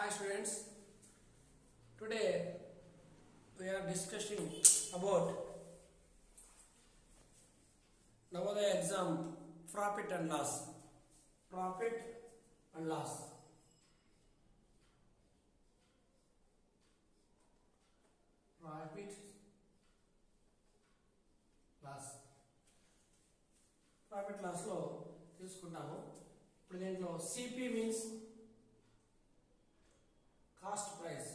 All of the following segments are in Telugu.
Hi students, today we are discussing about Navodaya exam profit and loss. Profit and loss. Profit, loss. Profit loss లో తీసుకుంటాము. ఇప్పుడు దీంట్లో CP means cost price,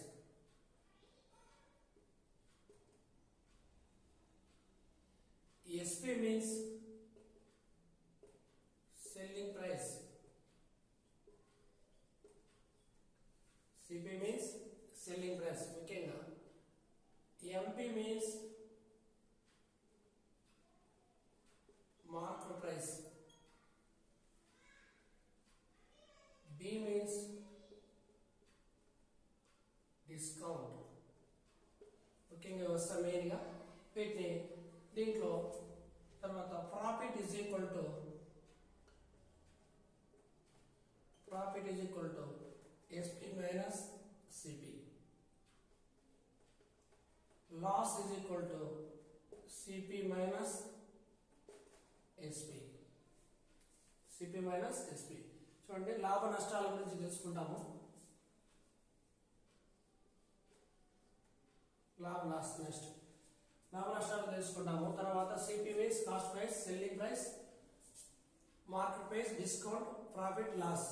SP means selling price, CP means selling price. ముఖ్యంగా MP means market price, B means discount. ముఖ్యంగా వస్తా మెయిన్గా వీటిని దీంట్లో తర్వాత profit is equal to SP minus CP. Loss is equal to CP minus SP. CP minus SP. చూడండి లాభ నష్టాల గురించి తెలుసుకుంటాము. లాభ నష్టాలు తెలుసుకుంటాము. తర్వాత CP means cost price, selling price, market price, discount, profit, loss.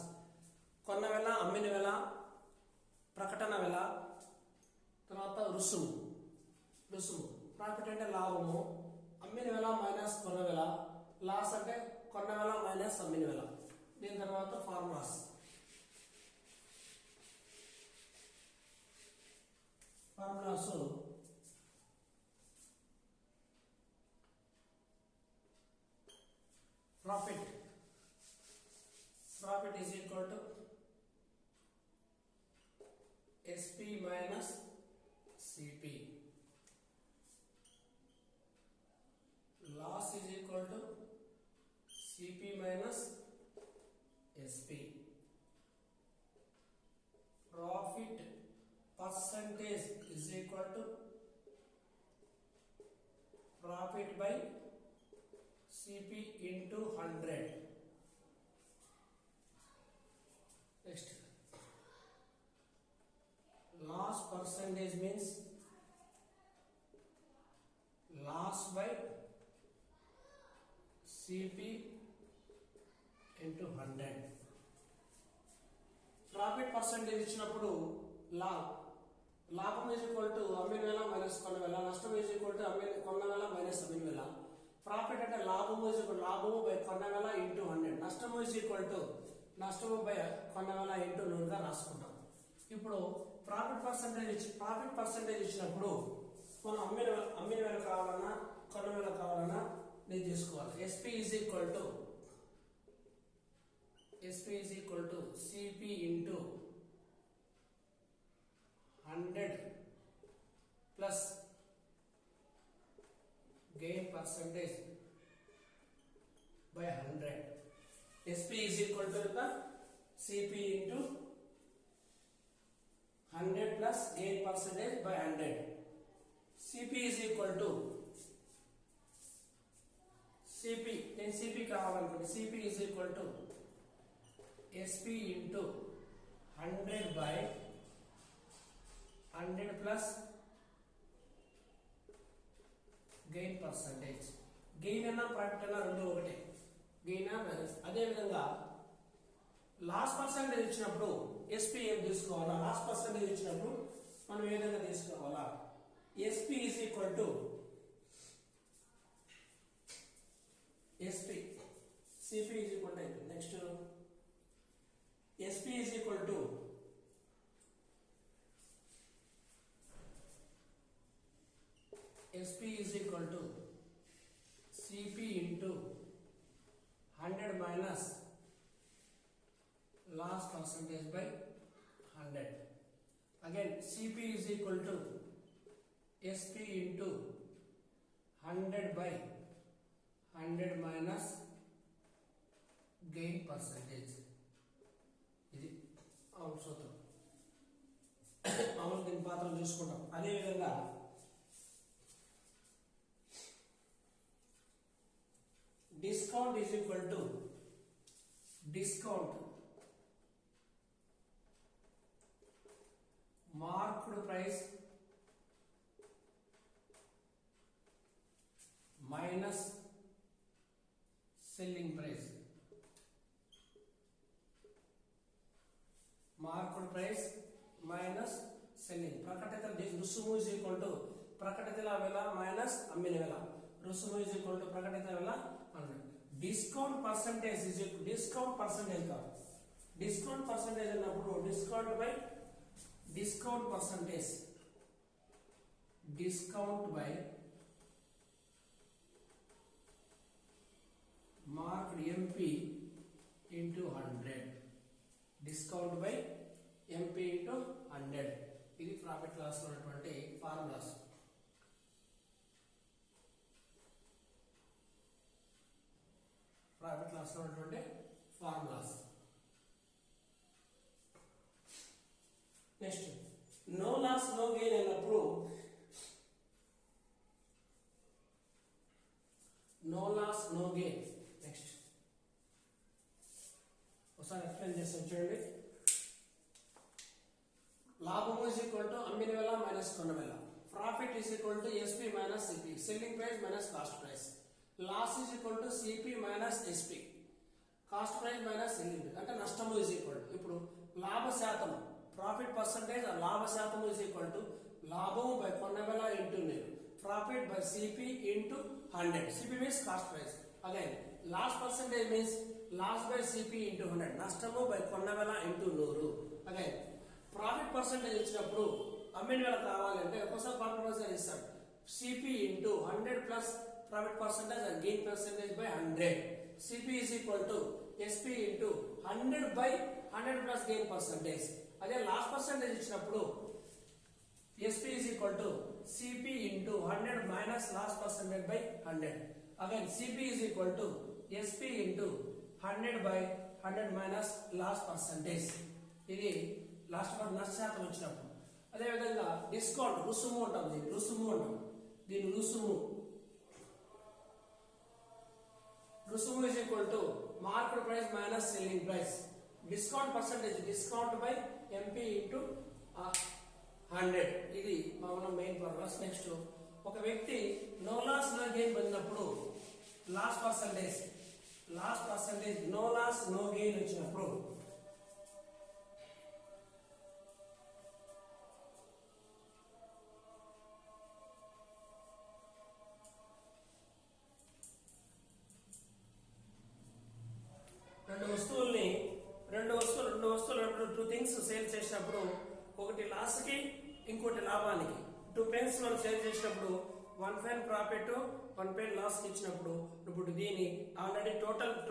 కొన్న వెల, అమ్మిన వెల, ప్రకటన వెల, తర్వాత రుసుము. ప్రాఫిట్ అంటే లాభము, అమ్మిన వెల మైనస్ కొన్న వెల, లాస్ అంటే కొన్న వెల మైనస్ అమ్మిన వెల. దీని తర్వాత formulas. Profit is equal to SP minus CP. Loss is equal to CP minus SP. Profit percentage is equal to profit by CP into 100. Next, loss percentage means loss by CP into 100. Profit percentage ఇచ్చినప్పుడు లాభం ఈజ్ ఈక్వల్ టు అమ్మిన వేల మైనస్ కొన్న వేల, నష్టం ఈజ్ ఈక్వల్ టు కొన్న వేల మైనస్ అమ్మిన వేల. ప్రాఫిట్ అంటే లాభము ఈజ్ ఈక్వల్ లాభము బై కొన్న వేల ఇంటూ 100. నష్టము ఈజ్ ఈక్వల్ టు నష్టము బై కొన్న వేల ఇంటూ 100 గా రాసుకుంటాం. ఇప్పుడు ప్రాఫిట్ పర్సంటేజ్ ఇచ్చినప్పుడు మనం అమ్మిన వేల కావాలన్నా కొన్న వేల కావాలన్నా నేను తీసుకోవాలి. SP is equal to CP into 100 plus gain percentage by 100. SP is equal to CP into 100 plus gain percentage by 100. CP is equal to నేను CP కావాలనుకోండి. CP is equal to SP into 100 by 100 plus gain percentage. Gain అన్నా ప్రాఫిట్ అన్నా రెండు ఒకటే. గెయిన్ అదే విధంగా లాస్ పర్సెంటేజ్ ఇచ్చినప్పుడు SP ఏం తీసుకోవాలా, లాస్ పర్సెంటేజ్ ఇచ్చినప్పుడు మనం ఏ విధంగా తీసుకోవాలా. SP is equal to CP is equal to next SP is equal to CP into 100 minus loss percentage by 100. Again CP is equal to SP into 100 by 100 minus gain percentage. ఇది అవుట్ సూత్రం. మామూలు దీని పాత్రలు చూసుకుంటాం. అదేవిధంగా discount is equal to discount marked price minus selling price. Marked price minus selling. ప్రకటిత రుసుము ఈజ్ ఈక్వల్ టు ప్రకటిత వెల మైనస్ అమ్మిన వెల. రుసుము ఈజ్ ఈక్వల్ టు ప్రకటిత వెల. Discount percentage is equal discount percentage కాదు, డిస్కౌంట్ పర్సంటేజ్ అన్నప్పుడు discount by discount percentage, discount by marked MP into 100. Discount by MP into 100. ఇది ప్రాఫిట్ లాస్ లో ఉన్నటువంటి ఫార్ములాస్. ప్రాఫిట్ లాస్ లో ఉన్నటువంటి formulas. Next no loss no gain అయినప్పుడు no loss no gain. Next ఒకసారి ఎక్స్ప్లెయిన్ చేస్తాను చూడండి. లాభము ఈజ్ ఈక్వల్ టు అమ్మిన వెల మైనస్ కొన్న వెల. Profit is equal to SP minus CP, selling price minus cost price. Loss is equal to CP minus SP, cost price minus selling price. అంటే నష్టము ఈజ్ ఈక్వల్ టు ఇప్పుడు లాభ శాతం, ప్రాఫిట్ పర్సంటేజ్ లాభ శాతం ఈజ్ ఈక్వల్ టు లాభము బై కొన్న వెల ఇంటూ నేను, profit by CP into 100. CP means cost price. Again loss percentage means loss by CP into 100, నష్టము బై కొన్న వెల ఇంటూ 100. అగైన్ ప్రాఫిట్ పర్సంటేజ్ ఇచ్చినప్పుడు అమ్మిన వెల కావాలంటే ఒక్కోసారి ప్రాఫిట్ పర్సంటేజ్ ఇస్తాడు, CP into 100 plus profit percentage and gain percentage by 100. CP is equal to SP into 100 by 100 plus gain percentage. అదే లాస్ పర్సంటేజ్ ఇచ్చినప్పుడు SP is equal to CP into 100 minus loss percentage by 100. Again CP is equal to SP into 100 by 100 minus loss percentage. ఇది లాస్ట్ నష్ట శాతం వచ్చినప్పుడు. అదేవిధంగా డిస్కౌంట్ రుసుము ఉంటాం, దీన్ని రుసుము అంటాం. దీని రుసుము రుసుము is equal to market price minus selling price. Discount percentage discount by MP into 100. ఇది మనం మెయిన్ పర్పస్. నెక్స్ట్ ఒక వ్యక్తి నో లాస్ నో గెయిన్ పొందినప్పుడు loss percentage no loss no gain వచ్చినప్పుడు టూ థింగ్స్ సేల్ చేసినప్పుడు ఒకటి లాస్ కి ఇంకోటి లాభానికి 2 పెన్స్ మనం సేల్ చేసినప్పుడు 1 పెన్ ప్రాఫిట్ 1 పెన్ లాస్ ఇచ్చినప్పుడు ఇప్పుడు దీని ఆల్రెడీ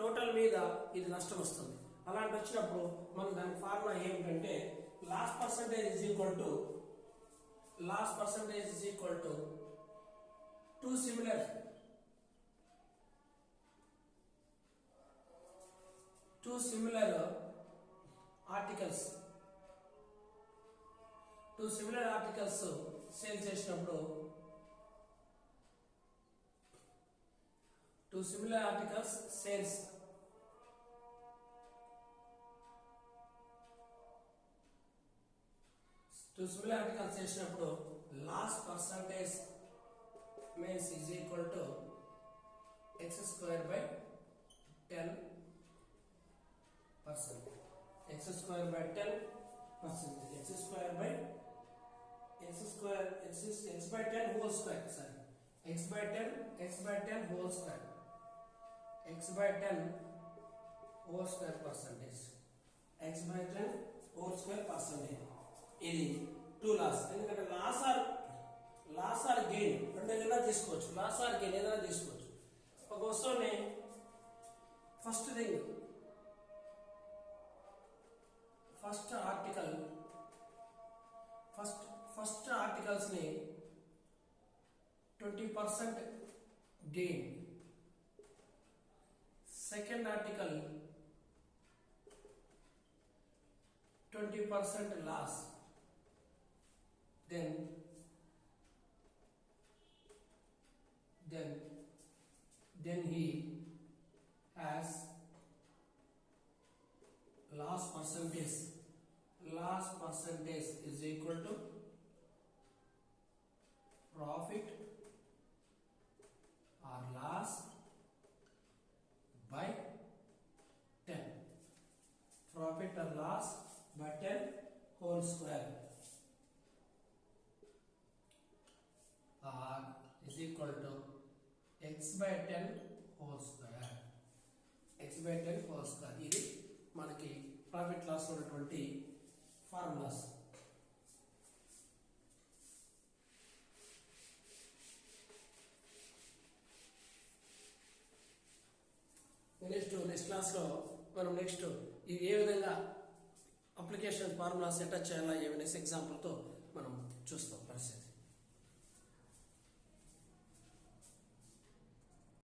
టోటల్ మీద ఇది నష్టం వస్తుంది. అలాంటి వచ్చినప్పుడు మనం దాని ఫార్ములా ఏమిటంటే loss percentage is equal to two similar articles sale చేసినప్పుడు చేసినప్పుడు loss percentage means is equal to x square by 10%. x square by 10%. x by 10 whole square. Sorry, x by 10 whole square. x by 10 whole square percentage. x by 10 whole square percentage. ఇది 2 లాస్. ఎందుకంటే లాస్ ఆర్ గెయిన్ రెండు ఏదైనా తీసుకోవచ్చు, లాస్ ఆర్ గెయిన్ ఏదైనా తీసుకోవచ్చు. ఒక వస్తువుని ఫస్ట్ ఆర్టికల్స్ ని 20% gain, second article 20% loss, then he has loss percentage is equal to profit or loss by 10. Profit or loss by 10 whole square or is equal to x by 10 whole square. X by 10 whole square. ఇది మనకి ప్రాఫిట్ లాస్ ఉన్నటువంటి ఫార్ములాస్. నెక్స్ట్ క్లాస్లో మనం నెక్స్ట్ ఏ విధంగా అప్లికేషన్ ఫార్ములాస్ ఎట్లా చేయాలా ఏమనేసి ఎగ్జాంపుల్తో మనం చూస్తాం పరిస్థితి.